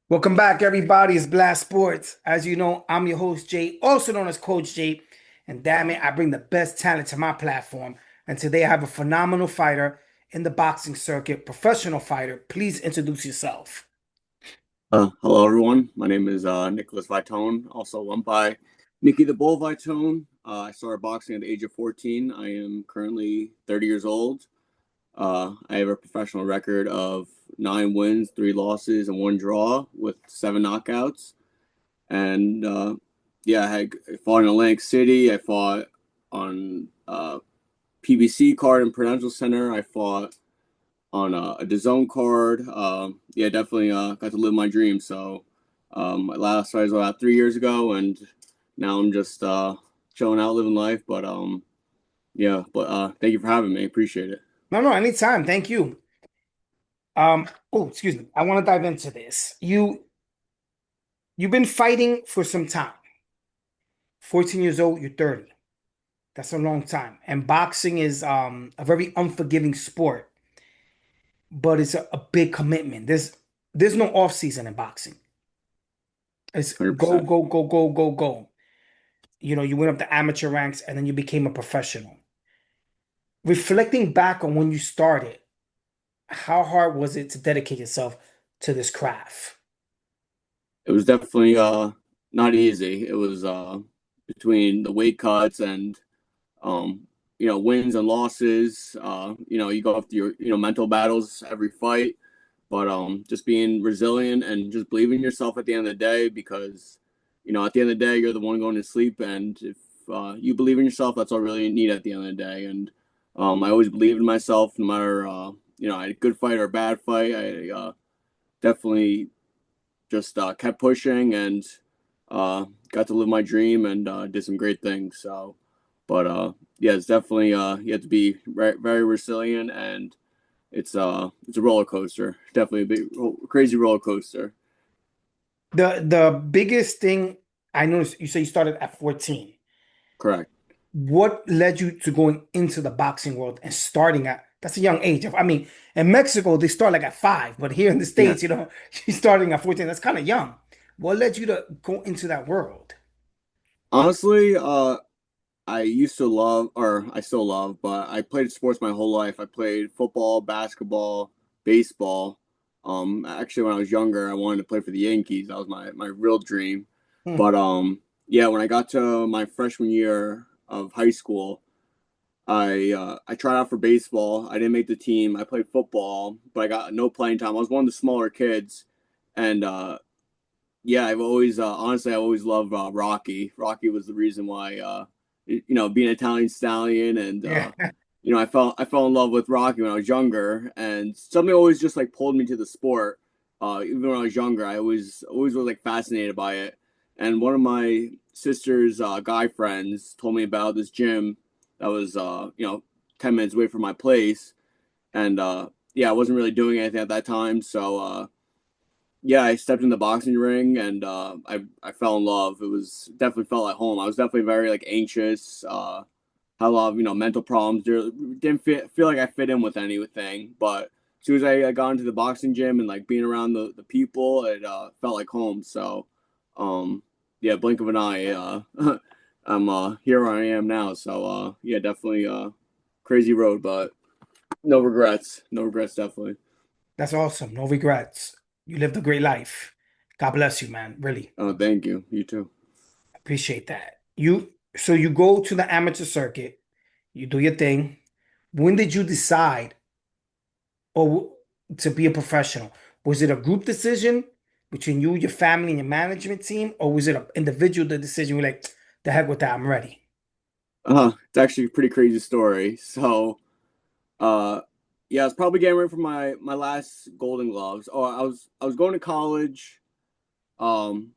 Welcome back, everybody. It's Blastsportz. As you know, I'm your host, Jay, also known as Coach Jay. And damn it, I bring the best talent to my platform. And today I have a phenomenal fighter in the boxing circuit, professional fighter. Please introduce yourself. Hello, everyone. My name is Nicolas Vitone, also went by Nikki the Bull Vitone. I started boxing at the age of 14. I am currently 30 years old. I have a professional record of 9 wins, 3 losses, and 1 draw with 7 knockouts. And yeah, I fought in Atlantic City. I fought on PBC card in Prudential Center. I fought on a DAZN card. Yeah, definitely got to live my dream. So my last fight was about 3 years ago, and now I'm just chilling out, living life. But yeah, but thank you for having me. Appreciate it. No, anytime. Thank you. Excuse me. I want to dive into this. You've been fighting for some time. 14 years old, you're 30. That's a long time. And boxing is a very unforgiving sport, but it's a big commitment. There's no off season in boxing. It's go, 100%. go, go, go, go, go. You went up the amateur ranks and then you became a professional. Reflecting back on when you started, how hard was it to dedicate yourself to this craft? It was definitely not easy. It was between the weight cuts and um wins and losses. You go through your mental battles every fight, but just being resilient and just believing in yourself at the end of the day, because at the end of the day you're the one going to sleep, and if you believe in yourself, that's all really you need at the end of the day. And I always believed in myself, no matter I had a good fight or a bad fight. I definitely just kept pushing and got to live my dream and did some great things. So, but yeah, it's definitely you have to be very resilient, and it's a roller coaster. Definitely a big crazy roller coaster. The biggest thing I noticed, you say you started at 14. Correct. What led you to going into the boxing world and starting at that's a young age. I mean, in Mexico, they start like at 5, but here in the Yeah. States, you're starting at 14. That's kind of young. What led you to go into that world? Honestly, I used to love, or I still love, but I played sports my whole life. I played football, basketball, baseball. Actually, when I was younger, I wanted to play for the Yankees. That was my real dream. Hmm. But yeah, when I got to my freshman year of high school, I tried out for baseball. I didn't make the team. I played football, but I got no playing time. I was one of the smaller kids, and yeah, I've always honestly I always loved Rocky. Rocky was the reason why being an Italian stallion, and Yeah. I fell in love with Rocky when I was younger, and something always just like pulled me to the sport. Even when I was younger, I always was like fascinated by it. And one of my sister's guy friends told me about this gym that was 10 minutes away from my place, and yeah, I wasn't really doing anything at that time, so yeah, I stepped in the boxing ring, and I fell in love. It was definitely felt like home. I was definitely very like anxious. Had a lot of mental problems. Didn't feel like I fit in with anything. But as soon as I got into the boxing gym and like being around the people, it felt like home. So yeah, blink of an eye, I'm here where I am now. So yeah, definitely crazy road, but no regrets. No regrets, definitely. That's awesome. No regrets. You lived a great life. God bless you, man. Really Oh, thank you. You too. appreciate that. You go to the amateur circuit, you do your thing. When did you decide or to be a professional? Was it a group decision between you, your family, and your management team, or was it an individual decision? You're like, the heck with that, I'm ready. It's actually a pretty crazy story. So, uh, yeah, I was probably getting ready for my last Golden Gloves. Oh, I was going to college. Um,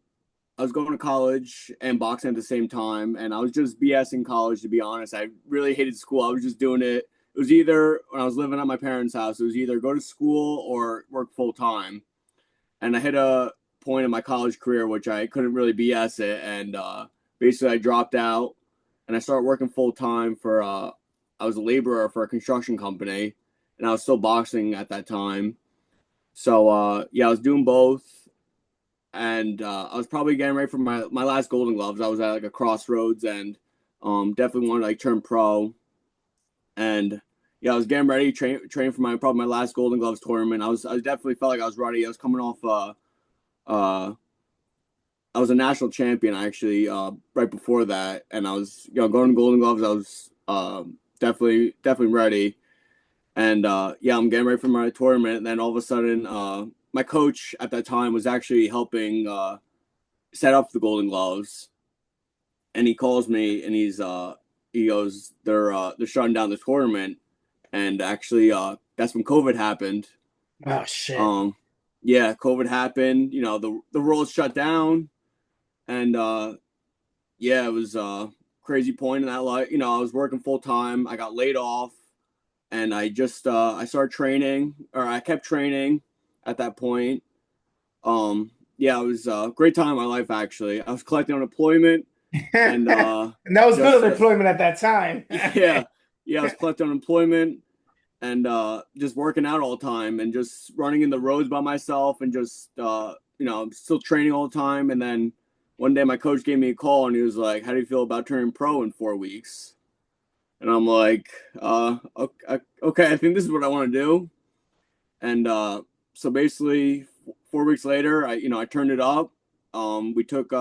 I was going to college and boxing at the same time, and I was just BSing college. To be honest, I really hated school. I was just doing it. It was either when I was living at my parents' house, it was either go to school or work full time. And I hit a point in my college career which I couldn't really BS it, and basically I dropped out and I started working full time for. I was a laborer for a construction company, and I was still boxing at that time. So yeah, I was doing both, and I was probably getting ready for my last Golden Gloves. I was at like a crossroads, and definitely wanted to like turn pro. And yeah, I was getting ready, train for my probably my last Golden Gloves tournament. I definitely felt like I was ready. I was coming off uh I was a national champion actually right before that, and I was going to Golden Gloves. I was definitely ready, and yeah, I'm getting ready for my tournament. And then all of a sudden, my coach at that time was actually helping set up the Golden Gloves, and he calls me and he goes, they're shutting down the tournament, and actually that's when COVID happened. Oh shit. Um, yeah, COVID happened. The world shut down, and yeah, it was a crazy point in that life. I was working full time. I got laid off, and I started training, or I kept training at that point. Yeah, it was a great time in my life actually. I was collecting unemployment, and And that was good just unemployment at that time. yeah, yeah, I was collecting unemployment, and just working out all the time, and just running in the roads by myself, and just still training all the time. And then one day my coach gave me a call, and he was like, "How do you feel about turning pro in 4 weeks?" And I'm like, okay, okay, I think this is what I want to do. And so basically, 4 weeks later, I turned it up. We took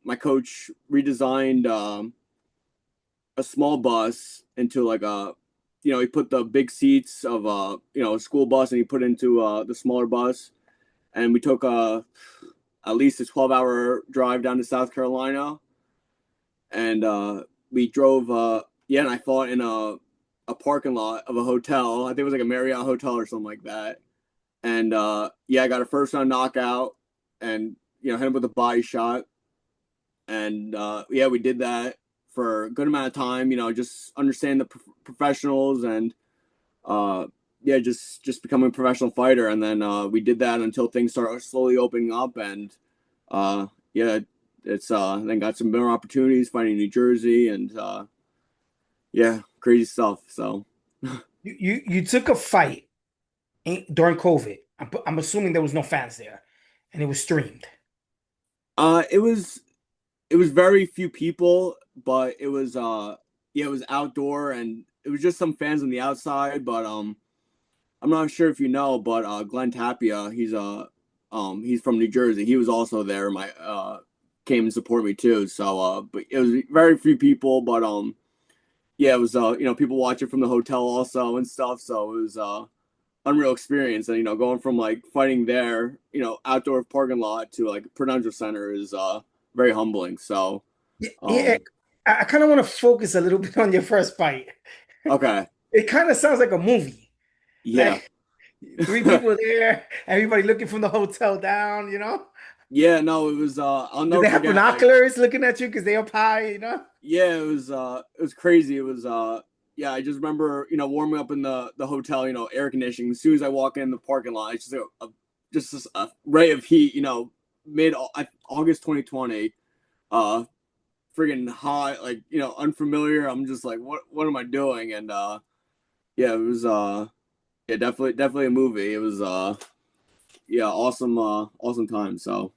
my coach redesigned a small bus into like he put the big seats of a school bus, and he put into the smaller bus, and we took at least a 12-hour drive down to South Carolina, and we drove yeah, and I fought in a parking lot of a hotel. I think it was like a Marriott hotel or something like that. And yeah, I got a first round knockout, and hit him with a body shot. And yeah, we did that for a good amount of time. Just understand the professionals, and uh, yeah, just becoming a professional fighter. And then we did that until things started slowly opening up, and yeah, it's then got some better opportunities fighting in New Jersey, and yeah, crazy stuff. So You took a fight during COVID. I'm assuming there was no fans there, and it was streamed. it was very few people, but it was yeah, it was outdoor, and it was just some fans on the outside. But I'm not sure if you know, but Glenn Tapia, he's from New Jersey. He was also there. My came and support me too. So but it was very few people, but yeah, it was people watching from the hotel also and stuff. So it was unreal experience. And going from like fighting there, outdoor parking lot to like Prudential Center is very humbling. So Yeah, yeah. um I kind of want to focus a little bit on your first fight. okay. It kind of sounds like a movie. Yeah. Like three people there, everybody looking from the hotel down, Yeah, no, it was I'll Do never they have forget, like, binoculars looking at you because they up high? yeah, it was crazy. It was yeah, I just remember, warming up in the hotel, air conditioning. As soon as I walk in the parking lot, it's just a ray of heat, mid August 2020. Uh Friggin' hot, like, unfamiliar. I'm just like, what am I doing? And yeah, it was yeah, definitely a movie. It was yeah, awesome time. So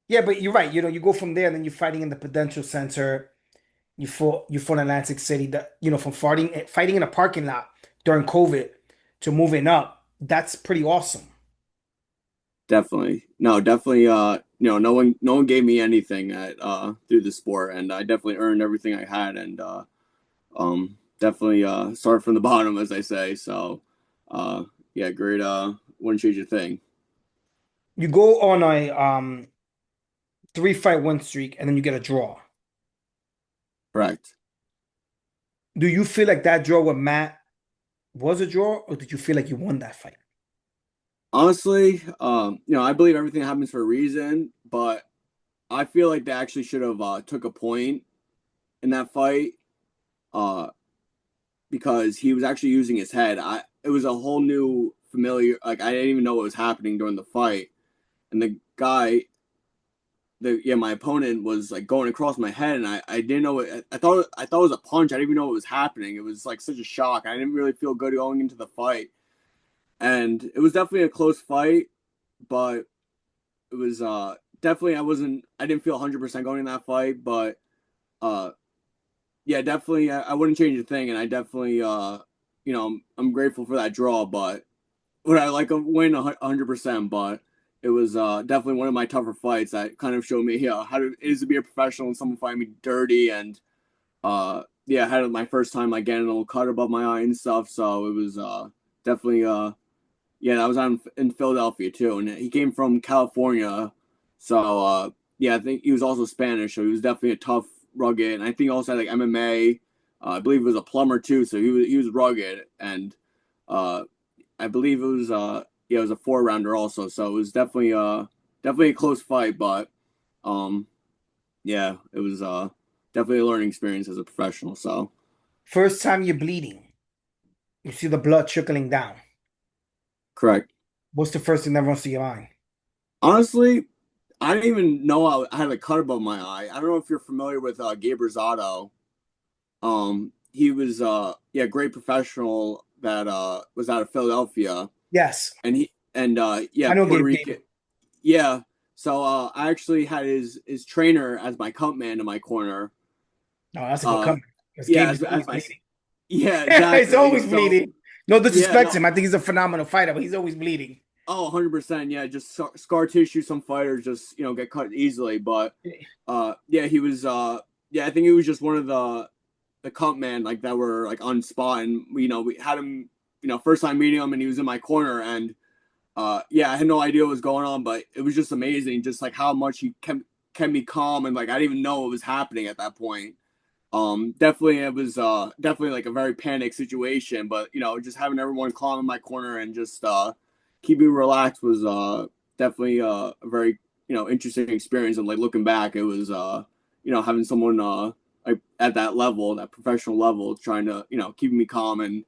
Yeah, but you're right. You go from there, and then you're fighting in the Prudential Center. You fought in Atlantic City. That from fighting in a parking lot during COVID to moving up. That's pretty awesome. definitely. No, definitely no one gave me anything at through the sport, and I definitely earned everything I had, and definitely started from the bottom, as I say. So yeah, great wouldn't change a thing. You go on a 3-fight win streak, and then you get a draw. Correct. Do you feel like that draw with Matt was a draw, or did you feel like you won that fight? Honestly, I believe everything happens for a reason, but I feel like they actually should have took a point in that fight. Uh because he was actually using his head. It was a whole new familiar, like I didn't even know what was happening during the fight. And the guy, my opponent was like going across my head, and I didn't know it. I thought it was a punch. I didn't even know what was happening. It was like such a shock. I didn't really feel good going into the fight. And it was definitely a close fight, but it was definitely I didn't feel 100% going in that fight, but uh yeah, definitely I wouldn't change a thing, and I definitely I'm grateful for that draw, but would I like a win 100%? But it was definitely one of my tougher fights that kind of showed me how it is to be a professional and someone find me dirty, and yeah, I had my first time like getting a little cut above my eye and stuff, so it was definitely yeah, that was on in Philadelphia too, and he came from California, so yeah, I think he was also Spanish, so he was definitely a tough, rugged, and I think he also had like MMA. I believe he was a plumber too, so he was rugged, and uh, I believe it was yeah, it was a 4 rounder also, so it was definitely a close fight, but um yeah, it was definitely a learning experience as a professional. So First time you're bleeding, you see the blood trickling down. correct. What's the first thing that runs to your mind? Honestly, I didn't even know I had a cut above my eye. I don't know if you're familiar with Gabe Rosado. He was yeah, great professional that was out of Philadelphia, Yes, and yeah, I know Puerto Gabe. Rican. Yeah. So I actually had his trainer as my comp man in my corner. No, that's a good Uh comeback. Because yeah, Gabe is always as my bleeding. yeah, He's exactly. always So bleeding. No yeah, disrespect no, him. I think he's a phenomenal fighter, but he's always bleeding. oh, 100%. Yeah, just scar tissue. Some fighters just, get cut easily. But yeah, he was, yeah, I think he was just one of the comp man like that were like on spot. And, we had him, first time meeting him and he was in my corner. And yeah, I had no idea what was going on, but it was just amazing. Just like how much he kept me calm. And like, I didn't even know what was happening at that point. Definitely it was definitely like a very panic situation, but just having everyone calm in my corner and just keeping me relaxed was definitely a very interesting experience. And like looking back, it was having someone like at that level, that professional level, trying to keep me calm. And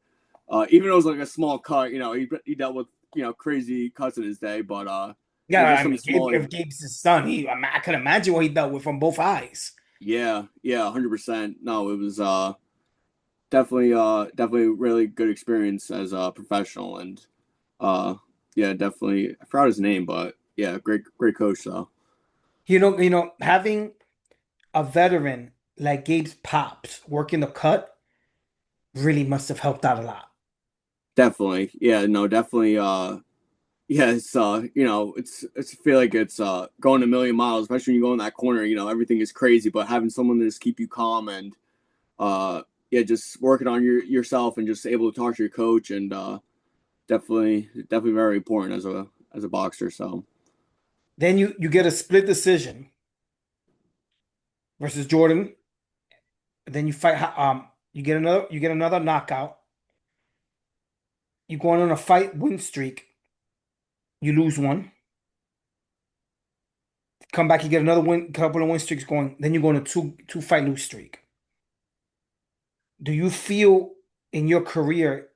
even though it was like a small cut, he dealt with crazy cuts in his day, but Yeah, just I some mean, small. If Gabe's his son, I can imagine what he dealt with from both eyes. Yeah, 100%. No, it was definitely really good experience as a professional, and uh yeah, definitely I forgot his name, but yeah, great coach though. Having a veteran like Gabe's pops working the cut really must have helped out a lot. Definitely, yeah, no, definitely yeah, it's it's I feel like it's going a million miles, especially when you go in that corner, everything is crazy, but having someone to just keep you calm and yeah, just working on yourself and just able to talk to your coach, and definitely very important as a boxer. So Then you get a split decision versus Jordan. Then you fight. You get another knockout. You go on a fight win streak. You lose one. Come back. You get another win. Couple of win streaks going. Then you go on a two fight lose streak. Do you feel in your career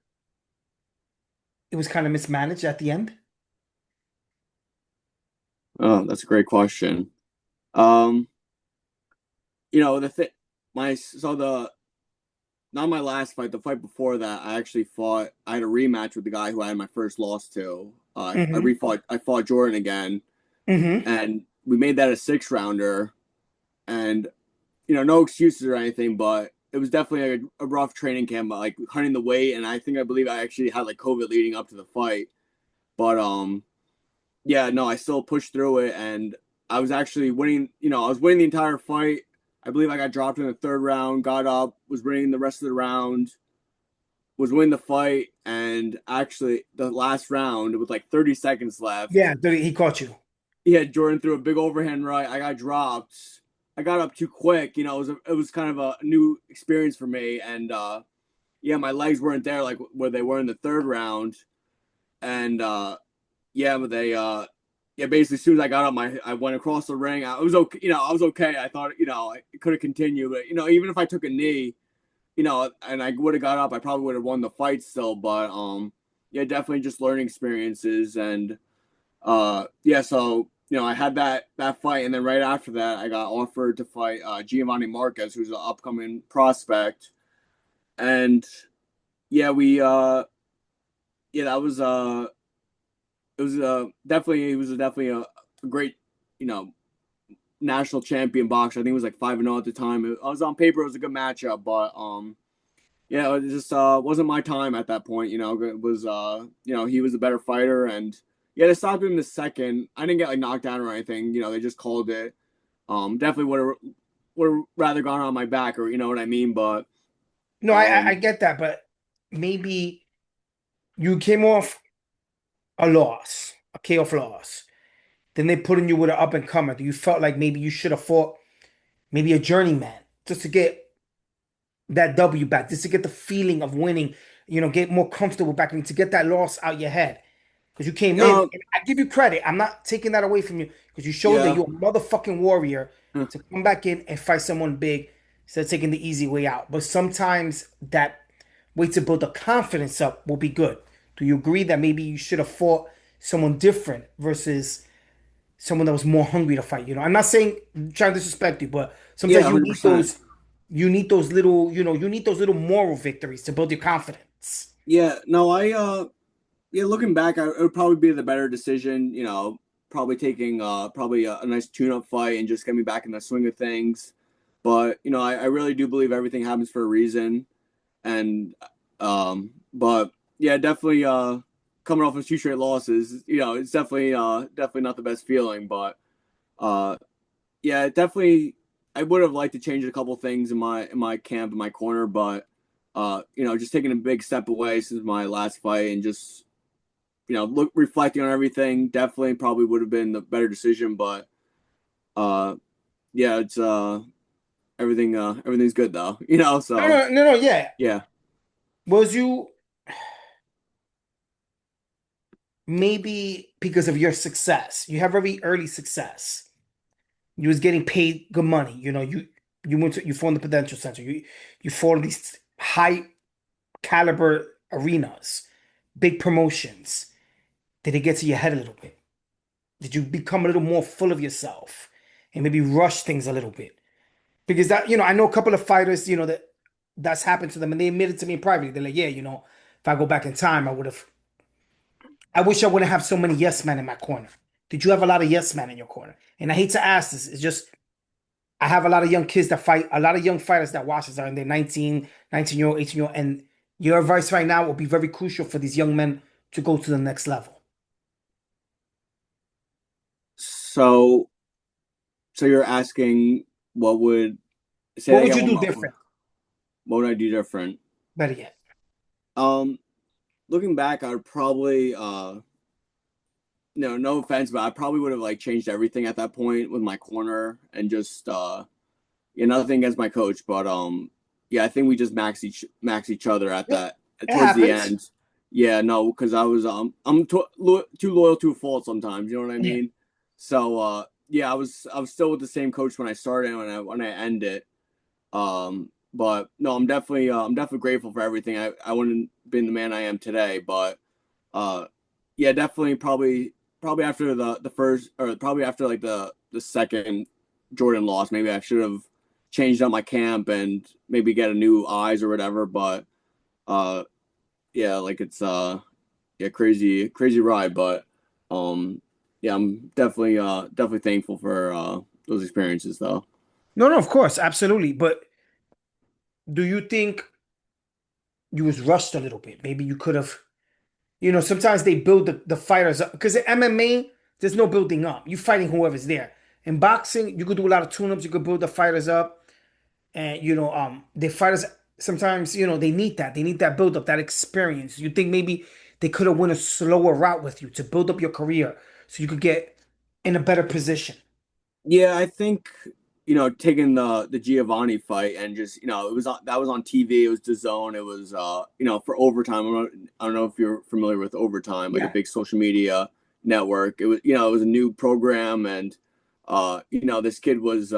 it was kind of mismanaged at the end? oh, that's a great question. Um, the thing, my so the not my last fight, the fight before that, I actually fought. I had a rematch with the guy who I had my first loss to. Mm-hmm. I fought Jordan again, Mm-hmm. and we made that a 6 rounder. And no excuses or anything, but it was definitely a rough training camp, like hunting the weight. And I believe I actually had like COVID leading up to the fight, but yeah, no, I still pushed through it, and I was actually winning. I was winning the entire fight. I believe I got dropped in the 3rd round, got up, was winning the rest of the round, was winning the fight, and actually the last round with like 30 seconds left, Yeah, he caught you. yeah, Jordan threw a big overhand right. I got dropped. I got up too quick. It was kind of a new experience for me, and yeah, my legs weren't there like where they were in the 3rd round, and yeah, but they yeah, basically as soon as I got up, I went across the ring. I was okay, I was okay. I thought I could have continued, but even if I took a knee, and I would have got up, I probably would have won the fight still. But yeah, definitely just learning experiences, and yeah, so I had that fight, and then right after that, I got offered to fight Giovanni Marquez, who's an upcoming prospect, and yeah, we yeah, that was it was definitely, a great, you know, national champion boxer. I think it was like 5-0 at the time. I was on paper, it was a good matchup, but yeah, it just wasn't my time at that point. It was he was a better fighter, and yeah, they stopped him in the second. I didn't get like knocked down or anything. They just called it. Definitely would have rather gone on my back, or you know what I mean. But No, I um, get that, but maybe you came off a loss, a KO loss. Then they put in you with an up and comer. You felt like maybe you should have fought maybe a journeyman just to get that W back, just to get the feeling of winning, get more comfortable back and to get that loss out your head. Because you came in, um, and I give you credit. I'm not taking that away from you because you showed that yeah, you're a motherfucking warrior to come back in and fight someone big instead of taking the easy way out. But sometimes that way to build the confidence up will be good. Do you agree that maybe you should have fought someone different versus someone that was more hungry to fight? I'm not saying trying to disrespect you, but yeah, sometimes 100%. you need those little, you need those little moral victories to build your confidence. Yeah, no, yeah, looking back, it would probably be the better decision. Probably taking probably a nice tune-up fight and just get me back in the swing of things. But I really do believe everything happens for a reason, and but yeah, definitely coming off of two straight losses, it's definitely not the best feeling. But uh, yeah, definitely, I would have liked to change a couple things in my camp in my corner, but just taking a big step away since my last fight and just reflecting on everything, definitely probably would have been the better decision. But uh, yeah, it's everything's good though. No, So no, no, no, yeah. yeah, Was you maybe because of your success? You have very early success. You was getting paid good money. You formed the Prudential Center. You formed these high caliber arenas, big promotions. Did it get to your head a little bit? Did you become a little more full of yourself and maybe rush things a little bit? Because I know a couple of fighters, that's happened to them, and they admitted to me privately. They're like, yeah, if I go back in time, I wish I wouldn't have so many yes men in my corner. Did you have a lot of yes men in your corner? And I hate to ask this, it's just I have a lot of young kids that fight, a lot of young fighters that watch this are in their 19-year-old, 18-year-old, and your advice right now will be very crucial for these young men to go to the next level. so you're asking what would say What that would again? you One do more. different? What would I do different? Better yet. Um, Looking back, I would probably no offense, but I probably would have like changed everything at that point with my corner and just yeah, nothing against my coach, but yeah, I think we just max each other at Yeah, that it towards the happens. end. Yeah, no, because too loyal to a fault sometimes. You know what I Yeah. mean? So yeah, I was still with the same coach when I started and when I ended. But no, I'm definitely grateful for everything. I wouldn't have been the man I am today, but uh, yeah, definitely probably after the first, or probably after like the second Jordan loss, maybe I should have changed up my camp and maybe get a new eyes or whatever. But uh, yeah, like it's yeah, crazy ride, but um, yeah, I'm definitely thankful for those experiences though. No, no, of course, absolutely. But do you think you was rushed a little bit? Maybe you could have, sometimes they build the fighters up because in MMA, there's no building up. You fighting whoever's there. In boxing, you could do a lot of tune-ups, you could build the fighters up. And the fighters sometimes, they need that. They need that build up, that experience. You think maybe they could have went a slower route with you to build up your career so you could get in a better position. Yeah, I think taking the Giovanni fight and just that was on TV. It was DAZN. It was for overtime. I don't know if you're familiar with overtime, like a Yeah, big social media network. It was a new program, and this kid was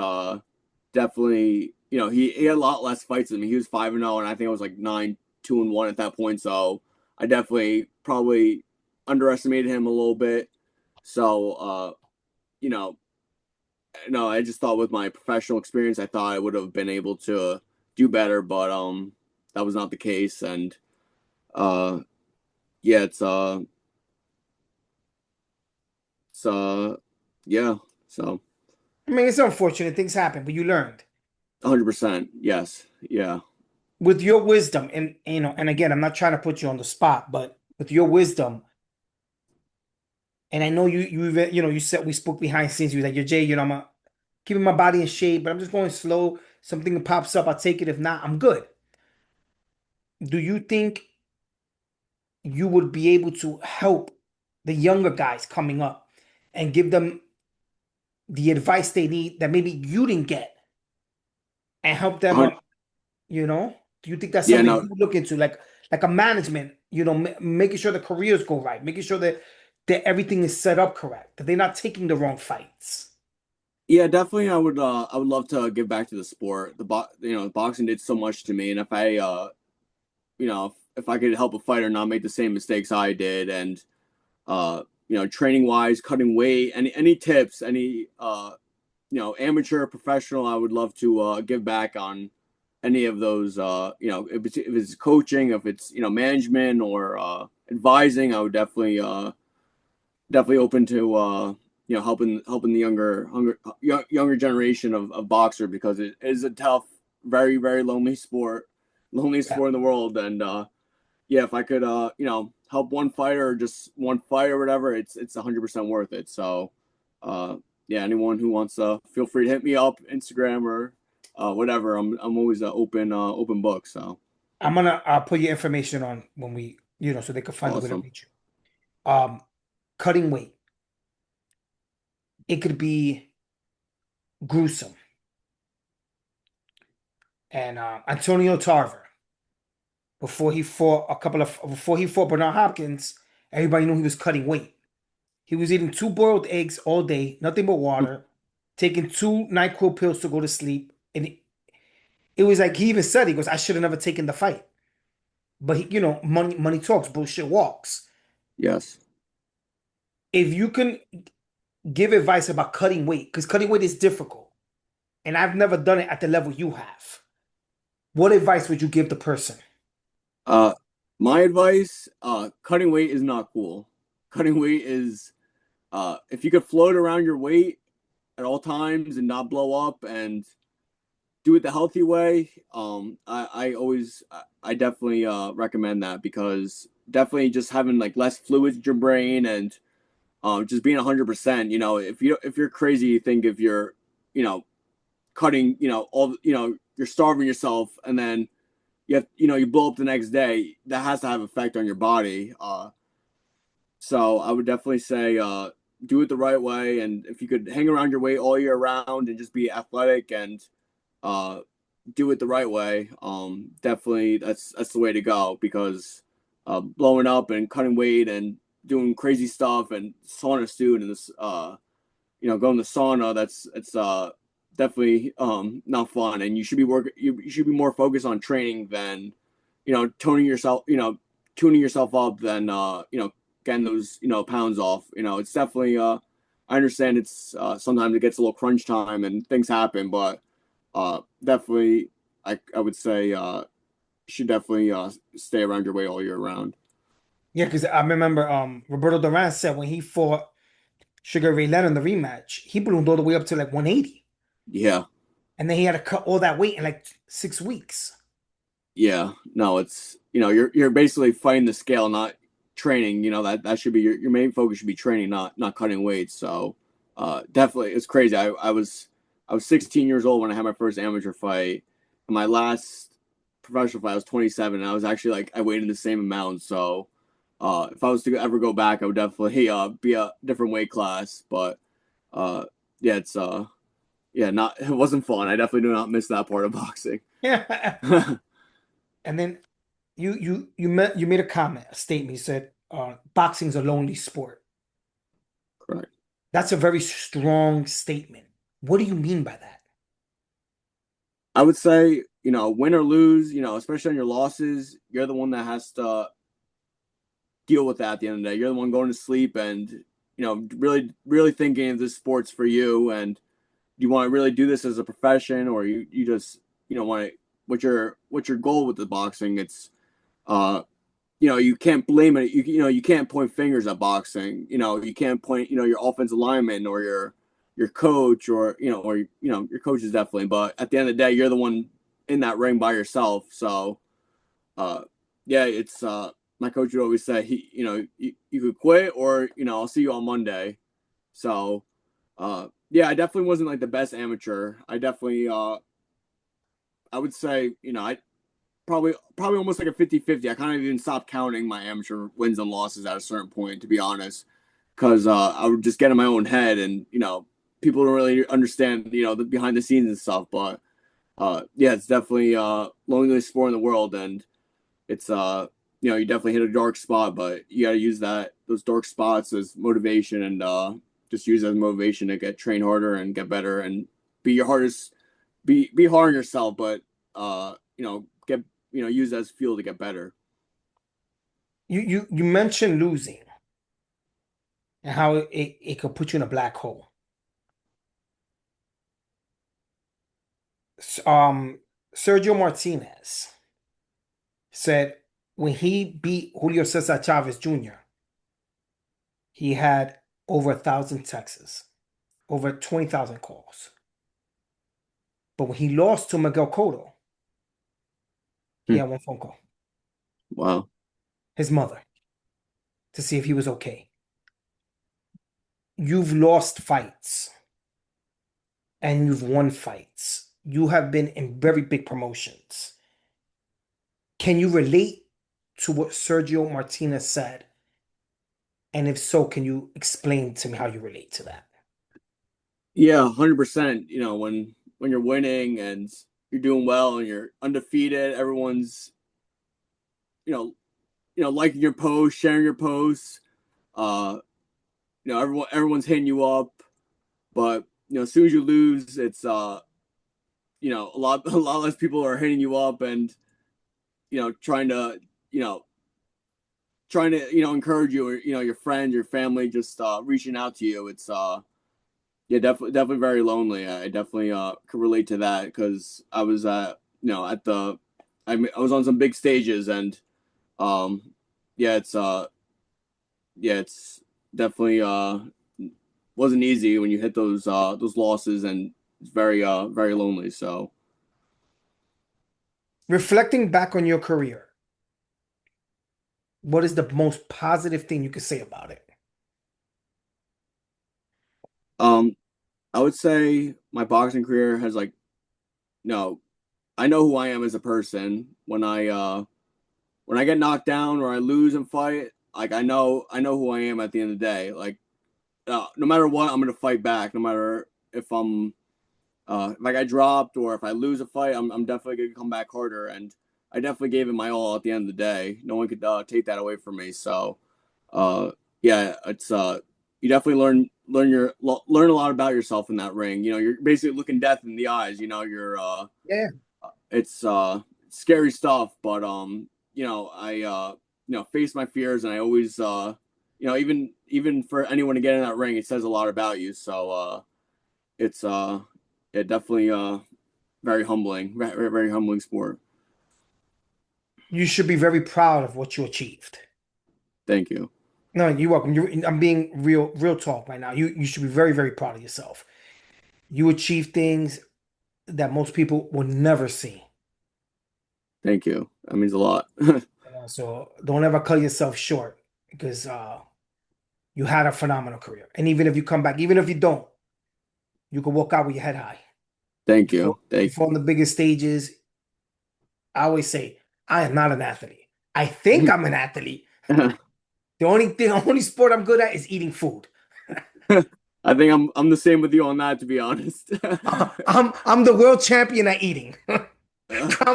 definitely he had a lot less fights than me. He was 5-0, and I think it was like 9-2-1 at that point. So I definitely probably underestimated him a little bit. So you know no, I just thought with my professional experience, I thought I would have been able to do better, but that was not the case. And uh, yeah, it's it's yeah. So I mean, it's unfortunate things happen, but you learned 100%. Yes. Yeah. with your wisdom, and and again, I'm not trying to put you on the spot, but with your wisdom, and I know you even, you said we spoke behind the scenes. You was like, "Yo, Jay, I'm keeping my body in shape, but I'm just going slow. Something pops up, I'll take it. If not, I'm good." Do you think you would be able to help the younger guys coming up and give them the advice they need that maybe you didn't get and help them hun- up? Do you think that's Yeah. something No. you would look into, like a management, making sure the careers go right, making sure that everything is set up correct, that they're not taking the wrong fights? Yeah. Definitely. I would love to give back to the sport. Boxing did so much to me, and if I if I could help a fighter not make the same mistakes I did, and training wise, cutting weight, any tips, any amateur, professional, I would love to give back on any of those. If it's coaching, if it's management or advising, I would definitely open to helping the younger generation of boxer, because it is a tough, very very lonely Yeah. sport in the world. And yeah, if I could help one fighter, or just one fight or whatever, it's 100% worth it. So uh yeah, anyone who wants to, feel free to hit me up, Instagram or whatever. I'm always an open book. So I'll put your information on when we, so they can find a way to awesome. reach you. Cutting weight, it could be gruesome. And Antonio Tarver, before he fought Bernard Hopkins, everybody knew he was cutting weight. He was eating two boiled eggs all day, nothing but water, taking two NyQuil pills to go to sleep. And it was like he even said, he goes, "I should have never taken the fight." But money talks, bullshit walks. Yes. If you can give advice about cutting weight, because cutting weight is difficult, and I've never done it at the level you have, what advice would you give the person? uh my advice, cutting weight is not cool. Cutting weight is, if you could float around your weight at all times and not blow up, and do it the healthy way, I definitely recommend that, because definitely just having like less fluids in your brain, and just being 100%. If you're crazy, you think if you're you know cutting, you're starving yourself, and then you blow up the next day, that has to have effect on your body. So I would definitely say, do it the right way, and if you could hang around your weight all year round and just be athletic and uh, do it the right way, definitely that's the way to go, because blowing up and cutting weight and doing crazy stuff and sauna suit and this going to sauna, that's it's definitely not fun, and you should be more focused on training than tuning yourself up, than getting those pounds off. It's definitely I understand it's sometimes it gets a little crunch time and things happen, but definitely I would say you should definitely stay around your weight all year round. Yeah, because I remember Roberto Duran said when he fought Sugar Ray Leonard in the rematch, he ballooned all the way up to like 180. Yeah. And then he had to cut all that weight in like 6 weeks. Yeah, no, it's you're basically fighting the scale, not training. That should be your main focus, should be training, not cutting weight. So definitely it's crazy. I was 16 years old when I had my first amateur fight. And my last professional fight, I was 27, and I was actually like, I weighed in the same amount. So if I was to ever go back, I would definitely be a different weight class. But uh yeah, it's not it wasn't fun. I definitely do not miss that part of boxing. Yeah. And then you made a comment, a statement. You said boxing's a lonely sport. Correct. That's a very strong statement. What do you mean by that? I would say, win or lose, especially on your losses, you're the one that has to deal with that at the end of the day. You're the one going to sleep and, really, really thinking if this sport's for you, and you want to really do this as a profession, or you just, want to, what's your goal with the boxing? It's, uh, you can't blame it. You can't point fingers at boxing. You can't point, your offensive lineman or your coach or, your coach is definitely, but at the end of the day, you're the one in that ring by yourself. So, uh, yeah, it's, my coach would always say, you could quit or, I'll see you on Monday. So, yeah, I definitely wasn't like the best amateur. I would say, I probably almost like a 50-50. I kind of even stopped counting my amateur wins and losses at a certain point, to be honest, because I would just get in my own head, and people don't really understand the behind the scenes and stuff. But yeah, it's definitely loneliest sport in the world, and it's you definitely hit a dark spot, but you got to use those dark spots as motivation, and just use it as motivation to get train harder and get better and be your hardest, be hard on yourself, but get use it as fuel to get better. You mentioned losing and how it could put you in a black hole. Um, Sergio Martinez said when he beat Julio Cesar Chavez Jr., he had over 1,000 texts, over 20,000 calls. But when he lost to Miguel Cotto, he Hmm. had one phone call, Wow. his mother, to see if he was okay. You've lost fights and you've won fights. You have been in very big promotions. Can you relate to what Sergio Martinez said? And if so, can you explain to me how you relate to that? Yeah, 100%. When you're winning and you're doing well and you're undefeated, everyone's you know liking your posts, sharing your posts. Uh, everyone's hitting you up, but as soon as you lose, it's a lot less people are hitting you up and trying to you know encourage you, or your friends, your family, just reaching out to you. It's yeah, definitely very lonely. I definitely could relate to that because I was at the I was on some big stages, and um yeah, it's definitely wasn't easy when you hit those losses, and it's very lonely. So Reflecting back on your career, what is the most positive thing you could say about it? um I would say my boxing career has, like, no, I know who I am as a person when I get knocked down or I lose and fight. Like, I know who I am at the end of the day. Like, no matter what, I'm gonna fight back. No matter if I got dropped or if I lose a fight, I'm definitely gonna come back harder. And I definitely gave it my all at the end of the day. No one could take that away from me. So, uh, yeah, it's you definitely learn a lot about yourself in that ring. You're basically looking death in the eyes. You're Yeah. it's scary stuff, but I face my fears, and I always even for anyone to get in that ring, it says a lot about you. So it's it definitely very humbling, very humbling sport. You should be very proud of what you achieved. Thank you. No, you're welcome. I'm being real talk right now. You should be very, very proud of yourself. You achieved things that most people will never see. Thank you. That means a lot. So don't ever cut yourself short because you had a phenomenal career. And even if you come back, even if you don't, you can walk out with your head high. Thank You you. fought, you Thank fought on the biggest stages. I always say, I am not an athlete. I think I'm an athlete. you. The only sport I'm good at is eating food. I think I'm the same with you on that, to be honest. I'm the world champion at eating. Try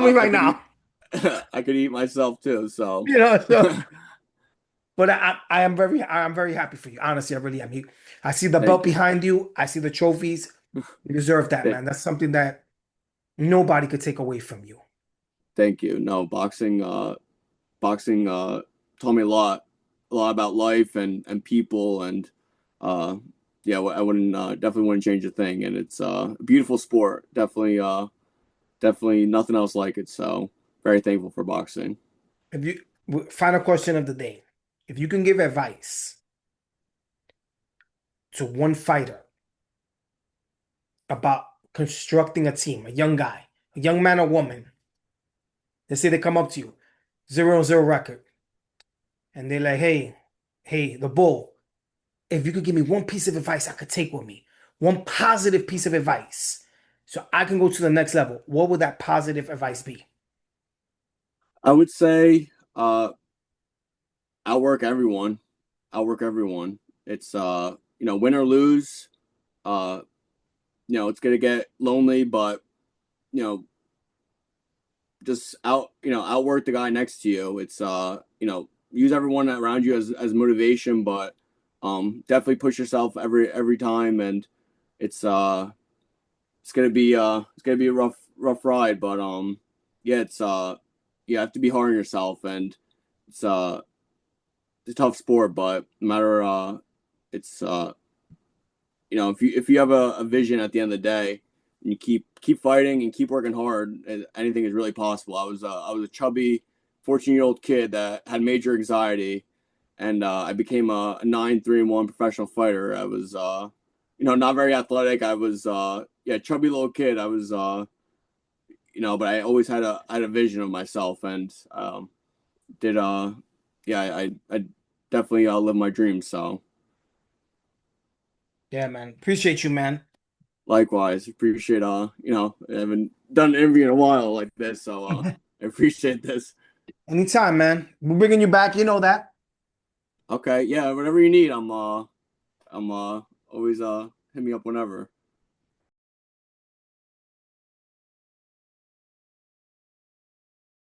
me I right could eat now. I could eat myself too. So So but I'm very happy for you. Honestly, I really am. I see the belt thank you. behind you. I see the trophies. You deserve that, Thank, man. That's something that nobody could take away from you. thank you. No, boxing taught me a lot about life and people, and uh yeah, I wouldn't definitely wouldn't change a thing, and it's a beautiful sport. Definitely nothing else like it. So very thankful for boxing. Have you? Final question of the day. If you can give advice to one fighter about constructing a team, a young guy, a young man or woman, let's say they come up to you, 0-0 record, and they're like, hey, the Bull, if you could give me one piece of advice I could take with me, one positive piece of advice, so I can go to the next level, what would that positive advice be? I would say outwork everyone. Outwork everyone. It's win or lose, uh, it's gonna get lonely, but you know, just outwork the guy next to you. It's use everyone around you as motivation, but definitely push yourself every time, and it's it's gonna be a rough ride, but yeah, it's you have to be hard on yourself, and it's it's a tough sport, but no matter it's if you have a vision at the end of the day, and you keep fighting and keep working hard, anything is really possible. I was a chubby 14-year-old kid that had major anxiety, and I became a 9-3-1 professional fighter. I was not very athletic. I was yeah, chubby little kid. I was but I always had a vision of myself, and did yeah, I definitely live my dreams. So Yeah, man. Appreciate you, man. likewise, appreciate I haven't done an interview in a while like this, so I appreciate this. Anytime, man. We're bringing you back. You know that. Okay, yeah, whatever you need, I'm always hit me up whenever.